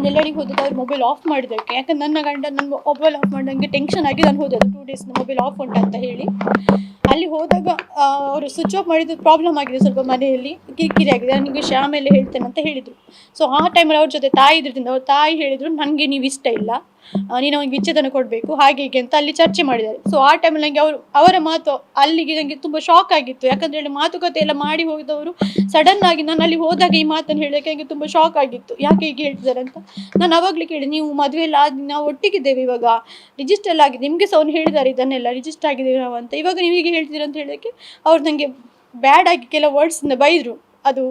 ನಾನು ಎಲ್ಲರಿಗೆ ಹೋದದ್ದು ಅವ್ರು ಮೊಬೈಲ್ ಆಫ್ ಮಾಡಿದ್ದಕ್ಕೆ. ಯಾಕಂದ್ರೆ ನನ್ನ ಗಂಡ ನನ್ನ ಮೊಬೈಲ್ ಆಫ್ ಮಾಡಿದಂಗೆ ಟೆನ್ಷನ್ ಆಗಿ ನಾನು ಹೋದದ್ದು 2 ಡೇಸ್ ಮೊಬೈಲ್ ಆಫ್ ಉಂಟು ಅಂತ ಹೇಳಿ. ಅಲ್ಲಿ ಹೋದಾಗ ಅವರು ಸ್ವಿಚ್ ಆಫ್ ಮಾಡಿದ್ದು ಪ್ರಾಬ್ಲಮ್ ಆಗಿದೆ, ಸ್ವಲ್ಪ ಮನೆಯಲ್ಲಿ ಕಿರಿಕಿರಿ ಆಗಿದೆ, ನನಗೆ ವಿಷಯ ಆಮೇಲೆ ಹೇಳ್ತೇನೆ ಅಂತ ಹೇಳಿದರು. ಸೊ ಆ ಟೈಮಲ್ಲಿ ಅವ್ರ ಜೊತೆ ತಾಯಿ ಇದ್ರಿಂದ ಅವ್ರ ತಾಯಿ ಹೇಳಿದರು, ನನಗೆ ನೀವು ಇಷ್ಟ ಇಲ್ಲ, ನೀನು ಅವ್ನಿಗೆ ವಿಚ್ಛೇದನ ಕೊಡಬೇಕು ಹಾಗೆ ಹೀಗೆ ಅಂತ ಅಲ್ಲಿ ಚರ್ಚೆ ಮಾಡಿದ್ದಾರೆ. ಸೊ ಆ ಟೈಮಲ್ಲಿ ನನಗೆ ಅವರ ಮಾತು ಅಲ್ಲಿಗೆ ನನಗೆ ತುಂಬ ಶಾಕ್ ಆಗಿತ್ತು. ಯಾಕಂದರೆ ಹೇಳಿ ಮಾತುಕತೆ ಎಲ್ಲ ಮಾಡಿ ಹೋಗಿದವರು ಸಡನ್ ಆಗಿ ನಾನು ಅಲ್ಲಿ ಹೋದಾಗ ಈ ಮಾತನ್ನು ಹೇಳೋಕ್ಕೆ ನನಗೆ ತುಂಬ ಶಾಕ್ ಆಗಿತ್ತು. ಯಾಕೆ ಹೀಗೆ ಹೇಳ್ತಿದ್ದಾರೆ ಅಂತ ನಾನು ಅವಾಗಲೇ ಕೇಳಿ, ನೀವು ಮದುವೆ ಎಲ್ಲ ಆದ ನಾವು ಒಟ್ಟಿಗಿದ್ದೇವೆ, ಇವಾಗ ರಿಜಿಸ್ಟರ್ ಆಗಿದೆ, ನಿಮಗೆ ಸಹ ಅವ್ನು ಹೇಳಿದ್ದಾರೆ ಇದನ್ನೆಲ್ಲ ರಿಜಿಸ್ಟರ್ ಆಗಿದ್ದೇವೆ ನಾವು ಅಂತ, ಇವಾಗ ನೀವು ಹೀಗೆ ಹೇಳ್ತೀರ ಅಂತ ಹೇಳೋಕ್ಕೆ ಅವ್ರು ನನಗೆ ಬ್ಯಾಡ್ ಆಗಿ ಕೆಲವು ವರ್ಡ್ಸಿಂದ ಬೈದರು. ಅದು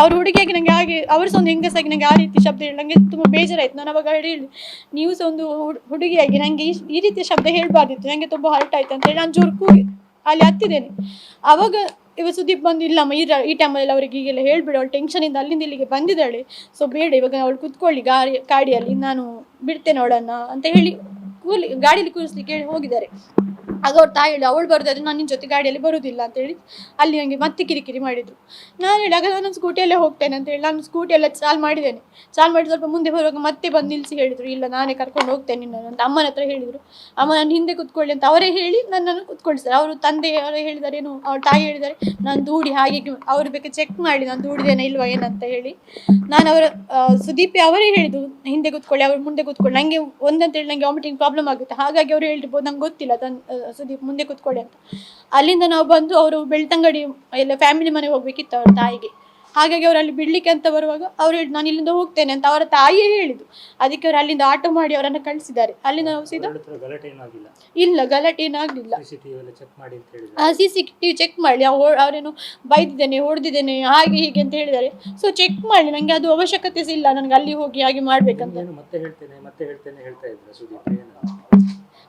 ಅವ್ರ ಹುಡುಗಿಯಾಗಿ ನನಗೆ ಹಾಗೆ ಅವರು ಸಹ ಒಂದು ಹೆಂಗಸಾಗಿ ನನಗೆ ಆ ರೀತಿ ಶಬ್ದ ಹೇಳಿ ನನಗೆ ತುಂಬ ಬೇಜಾರಾಯಿತು. ನಾನು ಅವಾಗ ಹೇಳಿ, ನೀವು ಸಹ ಒಂದು ಹುಡುಗಿಯಾಗಿ ನನಗೆ ಈ ರೀತಿಯ ಶಬ್ದ ಹೇಳಬಾರ್ದಿತ್ತು, ನನಗೆ ತುಂಬ ಹರ್ಟ್ ಆಯಿತು ಅಂತ ಹೇಳಿ ನಾನು ಜೋರು ಕೂಗಿ ಅಲ್ಲಿ ಹತ್ತಿದ್ದೇನೆ. ಆವಾಗ ಇವಾಗ ಸುದೀಪ್ ಬಂದು, ಇಲ್ಲಮ್ಮ ಈ ಟೈಮಲ್ಲಿ ಅವ್ರಿಗೆ ಹೀಗೆಲ್ಲ ಹೇಳ್ಬಿಡು, ಅವಳು ಟೆನ್ಷನಿಂದ ಅಲ್ಲಿಂದ ಇಲ್ಲಿಗೆ ಬಂದಿದ್ದಾಳೆ, ಸೊ ಬೇಡ ಇವಾಗ ಅವಳು ಕುತ್ಕೊಳ್ಳಿ ಗಾಡಿಯಲ್ಲಿ, ನಾನು ಬಿಡ್ತೇನೆ ಅವಳನ್ನು ಅಂತ ಹೇಳಿ ಗಾಡಿಯಲ್ಲಿ ಕೂರಿಸ್ಲಿಕ್ಕೆ ಹೇಳಿ ಹೋಗಿದ್ದಾರೆ. ಆಗ ಅವ್ರ ತಾಯಿ ಹೇಳಿ, ಅವಳು ಬರೋದಾದ್ರೆ ನಾನು ನಿನ್ನ ಜೊತೆ ಗಾಡಿಯಲ್ಲಿ ಬರೋದಿಲ್ಲ ಅಂತೇಳಿ ಅಲ್ಲಿ ನನಗೆ ಮತ್ತೆ ಕಿರಿಕಿರಿ ಮಾಡಿದರು. ನಾನು ಹೇಳಿ, ಆಗ ನಾನು ಸ್ಕೂಟಿಯಲ್ಲೇ ಹೋಗ್ತೇನೆ ಅಂತೇಳಿ ನಾನು ಸ್ಕೂಟಿಯೆಲ್ಲ ಚಾಲು ಮಾಡಿದ್ದೇನೆ. ಚಾಲು ಮಾಡಿ ಸ್ವಲ್ಪ ಮುಂದೆ ಬರುವಾಗ ಮತ್ತೆ ಬಂದು ನಿಲ್ಲಿಸಿ ಹೇಳಿದರು, ಇಲ್ಲ ನಾನೇ ಕರ್ಕೊಂಡು ಹೋಗ್ತೇನೆ ನಿನ್ನನ್ನು ಅಂತ ಅಮ್ಮನ ಹತ್ರ ಹೇಳಿದರು. ಅಮ್ಮ ನಾನು ಹಿಂದೆ ಕೂತ್ಕೊಳ್ಳಿ ಅಂತ ಅವರೇ ಹೇಳಿ ನನ್ನನ್ನು ಕೂತ್ಕೊಳ್ತಾರೆ. ಅವರು ತಂದೆಯವರೇ ಹೇಳಿದ್ದಾರೆ, ಏನು ಅವ್ರ ತಾಯಿ ಹೇಳಿದ್ದಾರೆ, ನಾನು ದೂಡಿ ಹಾಗೆ ಅವರು ಬೇಕಾದ್ರೆ ಚೆಕ್ ಮಾಡಿ ನಾನು ದೂಡಿದೇನೆ ಇಲ್ವಾ ಏನಂತ ಹೇಳಿ. ನಾನು ಅವರ ಸುದೀಪಿ ಅವರೇ ಹೇಳಿದ್ದು ಹಿಂದೆ ಕೂತ್ಕೊಳ್ಳಿ, ಅವ್ರು ಮುಂದೆ ಕೂತ್ಕೊಳ್ಳಿ, ನನಗೆ ಒಂದಂತೇಳಿ ನನಗೆ ವಾಮಿಟಿಂಗ್ ಪ್ರಾಬ್ಲಮ್ ಆಗುತ್ತೆ, ಹಾಗಾಗಿ ಅವರು ಹೇಳಿರ್ಬೋದು, ನಂಗೆ ಗೊತ್ತಿಲ್ಲ ಸುದೀಪ್ ಮುಂದೆ ಕೂತ್ಕೊಳ್ಳಿ ಅಂತ. ಅಲ್ಲಿಂದ ನಾವು ಬಂದು ಅವರು ಬೆಳ್ತಂಗಡಿ ಎಲ್ಲ ಫ್ಯಾಮಿಲಿ ಮನೆಗೆ ಹೋಗ್ಬೇಕಿತ್ತು ಅವ್ರ ತಾಯಿಗೆ, ಹಾಗಾಗಿ ಅವರು ಅಲ್ಲಿ ಬಿಡಲಿಕ್ಕೆ ಅಂತ ಬರುವಾಗ ಅವ್ರು ಹೇಳಿ, ನಾನು ಇಲ್ಲಿಂದ ಹೋಗ್ತೇನೆ ಅಂತ ಅವರ ತಾಯಿಯೇ ಹೇಳಿದ್ದು. ಅದಕ್ಕೆ ಅವರು ಅಲ್ಲಿಂದ ಆಟೋ ಮಾಡಿ ಅವರನ್ನು ಕಳಿಸಿದ್ದಾರೆ. ಅಲ್ಲಿಂದ ನಾವು ಸೀದಾ ಇಲ್ಲ ಗಲಾಟೆ ಏನಾಗಲಿಲ್ಲ, CCTV ಚೆಕ್ ಮಾಡಿ, ಅವರೇನು ಬೈದಿದ್ದೇನೆ ಹೊಡೆದಿದ್ದೇನೆ ಹಾಗೆ ಹೀಗೆ ಅಂತ ಹೇಳಿದ್ದಾರೆ. ಸೊ ಚೆಕ್ ಮಾಡಿ, ನನಗೆ ಅದು ಅವಶ್ಯಕತೆ ಇಲ್ಲ ನನಗೆ ಅಲ್ಲಿ ಹೋಗಿ ಹಾಗೆ ಮಾಡ್ಬೇಕಂತ.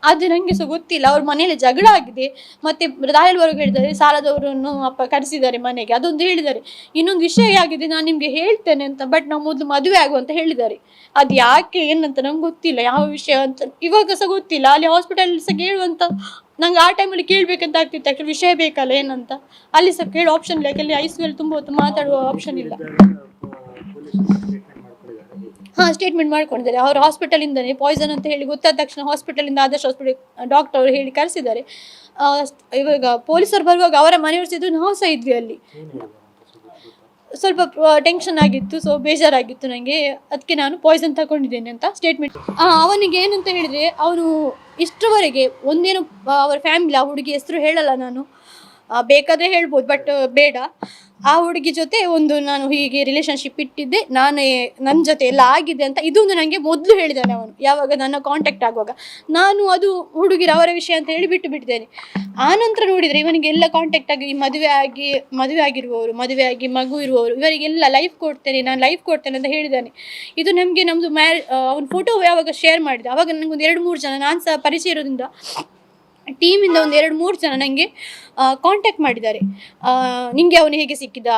ಅದು ನನಗೆ ಸಹ ಗೊತ್ತಿಲ್ಲ. ಅವ್ರ ಮನೆಯಲ್ಲಿ ಜಗಳ ಆಗಿದೆ, ಮತ್ತೆ ರಾಯಲ್ವರೆಗೂ ಹೇಳಿದ್ದಾರೆ, ಸಾಲದವರನ್ನು ಅಪ್ಪ ಕರೆಸಿದ್ದಾರೆ ಮನೆಗೆ, ಅದೊಂದು ಹೇಳಿದ್ದಾರೆ. ಇನ್ನೊಂದು ವಿಷಯ ಆಗಿದೆ, ನಾನು ನಿಮಗೆ ಹೇಳ್ತೇನೆ ಅಂತ, ಬಟ್ ನಾವು ಮೊದಲು ಮದುವೆ ಆಗುವಂತ ಹೇಳಿದ್ದಾರೆ. ಅದು ಯಾಕೆ ಏನಂತ ನಂಗೆ ಗೊತ್ತಿಲ್ಲ, ಯಾವ ವಿಷಯ ಅಂತ ಇವಾಗ ಸಹ ಗೊತ್ತಿಲ್ಲ. ಅಲ್ಲಿ ಹಾಸ್ಪಿಟಲ್ ಸಹ ಕೇಳುವಂತ ನಂಗೆ ಆ ಟೈಮಲ್ಲಿ ಕೇಳಬೇಕಂತ ಆಗ್ತಿತ್ತು, ಯಾಕೆ ವಿಷಯ ಬೇಕಲ್ಲ ಏನಂತ. ಅಲ್ಲಿ ಸಹ ಕೇಳೋ ಆಪ್ಷನ್ ಇಲ್ಲ, ಯಾಕೆಂದರೆ ICU ತುಂಬ ಹೊತ್ತು ಮಾತಾಡುವ ಆಪ್ಷನ್ ಇಲ್ಲ. ಸ್ಟೇಟ್ಮೆಂಟ್ ಮಾಡ್ಕೊಂಡಿದ್ದಾರೆ. ಅವರು ಹಾಸ್ಪಿಟಲಿಂದನೇ ಪಾಯ್ಸನ್ ಅಂತ ಹೇಳಿ ಗೊತ್ತಾದ ತಕ್ಷಣ ಹಾಸ್ಪಿಟಲಿಂದ ಆದರ್ಶ ಹಾಸ್ಪಿಟಲ್ ಡಾಕ್ಟರ್ ಅವರು ಹೇಳಿ ಕರೆಸಿದ್ದಾರೆ. ಇವಾಗ ಪೊಲೀಸರು ಬರುವಾಗ ಅವರ ಮನೆಯವರು ಸಿದ್ದು ನಾವು ಸಹ ಇದ್ವಿ ಅಲ್ಲಿ. ಸ್ವಲ್ಪ ಟೆನ್ಷನ್ ಆಗಿತ್ತು, ಸೊ ಬೇಜಾರಾಗಿತ್ತು ನನಗೆ, ಅದಕ್ಕೆ ನಾನು ಪಾಯ್ಸನ್ ತಗೊಂಡಿದ್ದೇನೆ ಅಂತ ಸ್ಟೇಟ್ಮೆಂಟ್. ಅವನಿಗೆ ಏನಂತ ಹೇಳಿದರೆ, ಅವನು ಇಷ್ಟರವರೆಗೆ ಒಂದೇನು ಅವರ ಫ್ಯಾಮಿಲಿ, ಆ ಹುಡುಗಿ ಹೆಸರು ಹೇಳಲ್ಲ ನಾನು, ಬೇಕಾದರೆ ಹೇಳ್ಬೋದು ಬಟ್ ಬೇಡ. ಆ ಹುಡುಗಿ ಜೊತೆ ಒಂದು ನಾನು ಹೀಗೆ ರಿಲೇಷನ್ಶಿಪ್ ಇಟ್ಟಿದ್ದೆ, ನನ್ನ ಜೊತೆ ಎಲ್ಲ ಆಗಿದೆ ಅಂತ ಇದೊಂದು ನನಗೆ ಮೊದಲು ಹೇಳಿದ್ದಾನೆ ಅವನು. ಯಾವಾಗ ನನ್ನ ಕಾಂಟ್ಯಾಕ್ಟ್ ಆಗುವಾಗ ನಾನು ಅದು ಹುಡುಗಿರ ಅವರ ವಿಷಯ ಅಂತ ಹೇಳಿ ಬಿಟ್ಟಿದ್ದೇನೆ. ಆನಂತರ ನೋಡಿದರೆ ಇವನಿಗೆ ಎಲ್ಲ ಕಾಂಟ್ಯಾಕ್ಟ್ ಆಗಿ ಮದುವೆ ಆಗಿರುವವರು, ಮದುವೆ ಆಗಿ ಮಗು ಇರುವವರು, ಇವರಿಗೆಲ್ಲ ಲೈಫ್ ಕೊಡ್ತೇನೆ ಅಂತ ಹೇಳಿದ್ದಾನೆ. ಇದು ನಮ್ಮದು ಅವನ ಫೋಟೋ ಯಾವಾಗ ಶೇರ್ ಮಾಡಿದೆ ಆವಾಗ ನನಗೊಂದು 2-3 ಜನ, ನಾನು ಸಹ ಪರಿಚಯ ಇರೋದ್ರಿಂದ ಟೀಮಿಂದ ಒಂದು 2-3 ಜನ ನನಗೆ ಕಾಂಟ್ಯಾಕ್ಟ್ ಮಾಡಿದ್ದಾರೆ. ನಿಂಗೆ ಅವನು ಹೇಗೆ ಸಿಕ್ಕಿದ,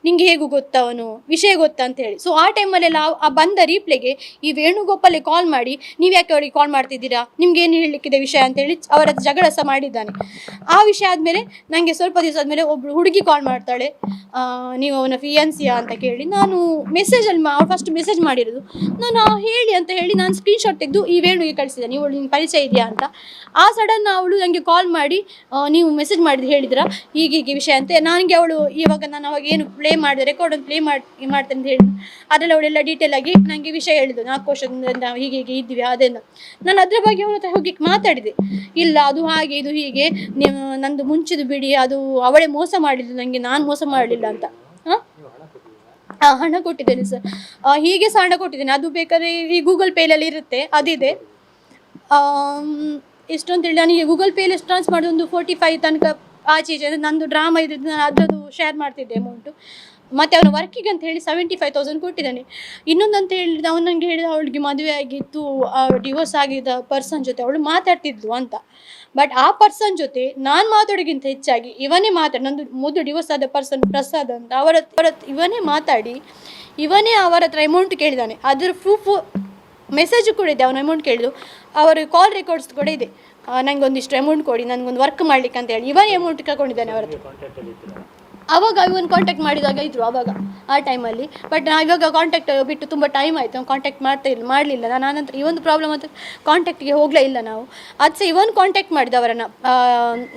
ನಿಂಗೆ ಹೇಗೂ ಗೊತ್ತಾ, ಅವನು ವಿಷಯ ಗೊತ್ತಾ ಅಂತ ಹೇಳಿ. ಸೊ ಆ ಟೈಮಲ್ಲೆಲ್ಲ ಆ ಬಂದ ರೀಪ್ಲೆಗೆ ಈ ವೇಣುಗೋಪಾಲೆ ಕಾಲ್ ಮಾಡಿ, ನೀವು ಯಾಕೆ ಅವರಿಗೆ ಕಾಲ್ ಮಾಡ್ತಿದ್ದೀರಾ, ನಿಮ್ಗೆ ಏನು ಹೇಳಲಿಕ್ಕಿದೆ ವಿಷಯ ಅಂತೇಳಿ ಅವರ ಜಗಳ ಸಹ ಮಾಡಿದ್ದಾನೆ. ಆ ವಿಷಯ ಆದಮೇಲೆ ನನಗೆ ಸ್ವಲ್ಪ ದಿವಸ ಆದಮೇಲೆ ಒಬ್ಬಳು ಹುಡುಗಿ ಕಾಲ್ ಮಾಡ್ತಾಳೆ, ನೀವು ಅವನ ಫಿಯಾನ್ಸಿಯಾ ಅಂತ ಕೇಳಿ. ನಾನು ಮೆಸೇಜಲ್ಲಿ ಫಸ್ಟ್ ಮೆಸೇಜ್ ಮಾಡಿರೋದು ನಾನು ಹೇಳಿ ಅಂತ ಹೇಳಿ ನಾನು ಸ್ಕ್ರೀನ್ಶಾಟ್ ತೆಗೆದು ಈ ವೇಣುಗೆ ಕಳಿಸಿದೆ, ನೀವು ನಿನ್ನ ಪರಿಚಯ ಇದೆಯಾ ಅಂತ. ಆ ಸಡನ್ ಅವಳು ನನಗೆ ಕಾಲ್ ಮಾಡಿ, ನೀವು ಮೆಸೇಜ್ ಮಾಡಿದ್ದು ಹೇಳಿದ್ರಾ ಹೀಗೆ ವಿಷಯ ಅಂತ. ನನಗೆ ಅವಳು ಇವಾಗ ನಾನು ಅವಾಗ ಏನು ಪ್ಲೇ ಮಾಡಿದೆ ರೆಕಾರ್ಡನ್ನು ಪ್ಲೇ ಮಾಡ್ತೇನೆ ಅಂತ ಹೇಳಿ ಅದರಲ್ಲಿ ಅವಳೆಲ್ಲ ಡೀಟೇಲ್ ಆಗಿ ನನಗೆ ವಿಷಯ ಹೇಳಿದ್ದು, 4 ವರ್ಷದಿಂದ ನಾವು ಹೀಗೆ ಇದ್ವಿ ಅದನ್ನು. ನಾನು ಅದರ ಬಗ್ಗೆ ಅವನ ಹತ್ರ ಹೋಗಿ ಮಾತಾಡಿದೆ, ಇಲ್ಲ ಅದು ಹಾಗೆ ಇದು ಹೀಗೆ, ನೀವು ನಂದು ಮುಂಚಿದು ಬಿಡಿ, ಅದು ಅವಳೇ ಮೋಸ ಮಾಡಿದ್ದು ನನಗೆ, ನಾನು ಮೋಸ ಮಾಡಲಿಲ್ಲ ಅಂತ. ಹಣ ಕೊಟ್ಟಿದ್ದೇನೆ ಸರ್, ಹೀಗೆ ಸಹ ಹಣ ಕೊಟ್ಟಿದ್ದೇನೆ, ಅದು ಬೇಕಾದ್ರೆ ಈ ಗೂಗಲ್ ಪೇಯಲ್ಲಿ ಇರುತ್ತೆ, ಅದಿದೆ. ಎಷ್ಟು ಅಂತೇಳಿ ನನಗೆ ಗೂಗಲ್ ಪೇಯಲ್ಲಿ ಟ್ರಾನ್ಸ್ಫರ್ ಮಾಡೋದು ಒಂದು 45 ತನಕ ಆಚೆ ಅಂದರೆ ನಂದು ಡ್ರಾಮಾ ಇದ್ದಿದ್ದು ನಾನು ಅದರದ್ದು ಶೇರ್ ಮಾಡ್ತಿದ್ದೆ ಅಮೌಂಟು. ಮತ್ತು ಅವನ ವರ್ಕಿಗೆ ಅಂತ ಹೇಳಿ 75,000 ಕೊಟ್ಟಿದ್ದಾನೆ. ಇನ್ನೊಂದು ಅಂತ ಹೇಳಿದ ಅವನು ನನಗೆ ಹೇಳಿದ, ಅವಳಿಗೆ ಮದುವೆ ಆಗಿತ್ತು, ಡಿವೋರ್ಸ್ ಆಗಿದ್ದ ಪರ್ಸನ್ ಜೊತೆ ಅವಳು ಮಾತಾಡ್ತಿದ್ಲು ಅಂತ. ಬಟ್ ಆ ಪರ್ಸನ್ ಜೊತೆ ನಾನು ಮಾತಾಡೋಕ್ಕಿಂತ ಹೆಚ್ಚಾಗಿ ಇವನೇ ನಂದು ಮೊದಲು ಡಿವೋರ್ಸ್ ಆದ ಪರ್ಸನ್ ಪ್ರಸಾದ್ ಅಂತ, ಇವನೇ ಮಾತಾಡಿ ಇವನೇ ಅವರ ಹತ್ರ ಅಮೌಂಟ್ ಕೇಳಿದ್ದಾನೆ. ಅದರ ಪ್ರೂಫು ಮೆಸೇಜು ಕೂಡ ಇದೆ, ಅವನ ಅಮೌಂಟ್ ಕೇಳಿದ್ದು, ಅವರ ಕಾಲ್ ರೆಕಾರ್ಡ್ಸ್ ಕೂಡ ಇದೆ. ನನಗೆ ಒಂದಿಷ್ಟು ಅಮೌಂಟ್ ಕೊಡಿ, ನನಗೊಂದು ವರ್ಕ್ ಮಾಡಲಿಕ್ಕೆ ಅಂತ ಹೇಳಿ ಇವನೇ ಅಮೌಂಟ್ ತಗೊಂಡಿದ್ದಾನೆ ಅವರ ಹತ್ರ. ಆವಾಗ ಇವನ್ ಕಾಂಟ್ಯಾಕ್ಟ್ ಮಾಡಿದಾಗ ಇದ್ದರು ಆವಾಗ ಆ ಟೈಮಲ್ಲಿ. ಬಟ್ ನಾನು ಇವಾಗ ಕಾಂಟ್ಯಾಕ್ಟ್ ಬಿಟ್ಟು ತುಂಬ ಟೈಮ್ ಆಯಿತು, ಕಾಂಟ್ಯಾಕ್ಟ್ ಮಾಡಲಿಲ್ಲ. ನಾನು ಆನಂತರ ಈ ಒಂದು ಪ್ರಾಬ್ಲಮ್ ಅಂತ ಕಾಂಟ್ಯಾಕ್ಟಿಗೆ ಹೋಗಲೇ ಇಲ್ಲ ನಾವು. ಅದು ಸಹ ಇವನ್ ಕಾಂಟ್ಯಾಕ್ಟ್ ಮಾಡಿದವರನ್ನು,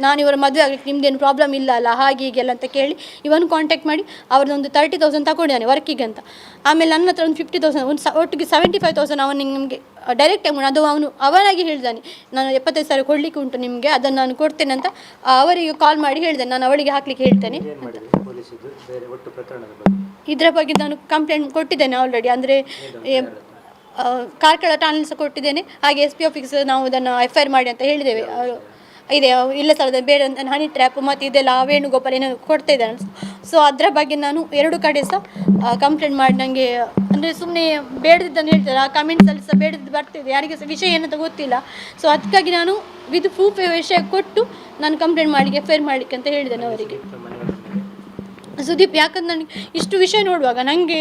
ನಾನು ಇವರ ಮದುವೆ ಆಗಲಿಕ್ಕೆ ನಿಮ್ದೇನು ಪ್ರಾಬ್ಲಮ್ ಇಲ್ಲ ಅಲ್ಲ ಹಾಗೆ ಹೀಗೆಲ್ಲ ಅಂತ ಕೇಳಿ ಇವನ್ ಕಾಂಟ್ಯಾಕ್ಟ್ ಮಾಡಿ ಅವ್ರದ್ದೊಂದು 30,000 ತಗೊಂಡಿದ್ದಾನೆ ವರ್ಕಿಗೆ ಅಂತ. ಆಮೇಲೆ ನನ್ನ ಹತ್ರ ಒಂದು 50,000 ಒಟ್ಟಿಗೆ 75,000 ಅವನಿಗೆ ನಿಮಗೆ ಡೈರೆಕ್ಟಾಗಿ ಅದು ಅವನಾಗಿ ಹೇಳಿದ್ದಾನೆ, ನಾನು 75,000 ಕೊಡಲಿಕ್ಕೆ ಉಂಟು ನಿಮಗೆ, ಅದನ್ನು ನಾನು ಕೊಡ್ತೇನೆ ಅಂತ ಅವರಿಗೆ ಕಾಲ್ ಮಾಡಿ ಹೇಳಿದ್ದೇನೆ, ನಾನು ಅವಳಿಗೆ ಹಾಕ್ಲಿಕ್ಕೆ ಹೇಳ್ತೇನೆ. ಇದರ ಬಗ್ಗೆ ನಾನು ಕಂಪ್ಲೇಂಟ್ ಕೊಟ್ಟಿದ್ದೇನೆ ಆಲ್ರೆಡಿ, ಅಂದರೆ ಕಾರ್ಕಳ ಠಾಣೆ ಸಹ ಕೊಟ್ಟಿದ್ದೇನೆ, ಹಾಗೆ SP ಆಫೀಸ್ ನಾವು ಅದನ್ನು FIR ಮಾಡಿ ಅಂತ ಹೇಳಿದ್ದೇವೆ. ಇದೆ ಇಲ್ಲ ಸರ್ ಅದು ಬೇಡ ಅಂತ ಹನಿ ಟ್ರ್ಯಾಪ್ ಮತ್ತು ಇದೆಲ್ಲ ವೇಣುಗೋಪಾಲ್ ಏನೋ ಕೊಡ್ತಾ ಇದ್ದಾನೆ. ಸೊ ಅದರ ಬಗ್ಗೆ ನಾನು 2 ಕಡೆ ಸಹ ಕಂಪ್ಲೇಂಟ್ ಮಾಡಿ, ನನಗೆ ಅಂದರೆ ಸುಮ್ಮನೆ ಬೇಡದಿದ್ದನ್ನು ಹೇಳ್ತಾರೆ, ಆ ಕಮೆಂಟ್ಸಲ್ಲಿ ಸಹ ಬೇಡದ್ದು ಬರ್ತಿದೆ, ಯಾರಿಗೆ ಸಹ ವಿಷಯ ಏನಂತ ಗೊತ್ತಿಲ್ಲ. ಸೊ ಅದಕ್ಕಾಗಿ ನಾನು ವಿತ್ ಪ್ರೂಫ್ ವಿಷಯ ಕೊಟ್ಟು ನಾನು ಕಂಪ್ಲೇಂಟ್ ಮಾಡಲಿಕ್ಕೆ FIR ಮಾಡಲಿಕ್ಕೆ ಅಂತ ಹೇಳಿದ್ದೇನೆ ಅವರಿಗೆ. ಸುದೀಪ್, ಯಾಕಂದ್ರೆ ನನಗೆ ಇಷ್ಟು ವಿಷಯ ನೋಡುವಾಗ ನನಗೆ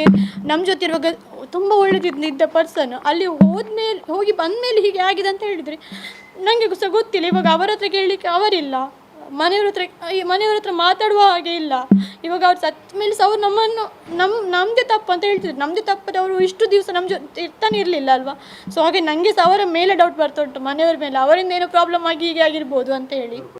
ನಮ್ಮ ಜೊತೆ ಇರುವಾಗ ತುಂಬ ಒಳ್ಳೆದಿದ್ದ ಪರ್ಸನ್, ಅಲ್ಲಿ ಹೋಗಿ ಬಂದಮೇಲೆ ಹೀಗೆ ಆಗಿದೆ ಅಂತ ಹೇಳಿದರೆ ನನಗೆ ಸಹ ಗೊತ್ತಿಲ್ಲ. ಇವಾಗ ಅವರ ಹತ್ರ ಕೇಳಲಿಕ್ಕೆ ಅವರಿಲ್ಲ, ಮನೆಯವ್ರ ಹತ್ರ ಮಾತಾಡುವ ಹಾಗೆ ಇಲ್ಲ. ಇವಾಗ ಅವ್ರು ಸತ್ತ ಮೇಲೆ ಸಹ ಅವ್ರು ನಮ್ಮದೇ ತಪ್ಪು ಅಂತ ಹೇಳ್ತಿದ್ರು. ನಮ್ಮದೇ ತಪ್ಪದೆ ಅವರು ಇಷ್ಟು ದಿವಸ ನಮ್ಮ ಜೊತೆ ಇರ್ತಾನೆ ಇರಲಿಲ್ಲ ಅಲ್ವಾ. ಸೊ ಹಾಗೆ ನನಗೆ ಸಹ ಅವರ ಮೇಲೆ ಡೌಟ್ ಬರ್ತಾ ಉಂಟು, ಮನೆಯವ್ರ ಮೇಲೆ, ಅವರಿಂದ ಏನೋ ಪ್ರಾಬ್ಲಮ್ ಆಗಿ ಹೀಗೆ ಆಗಿರ್ಬೋದು ಅಂತ ಹೇಳಿ.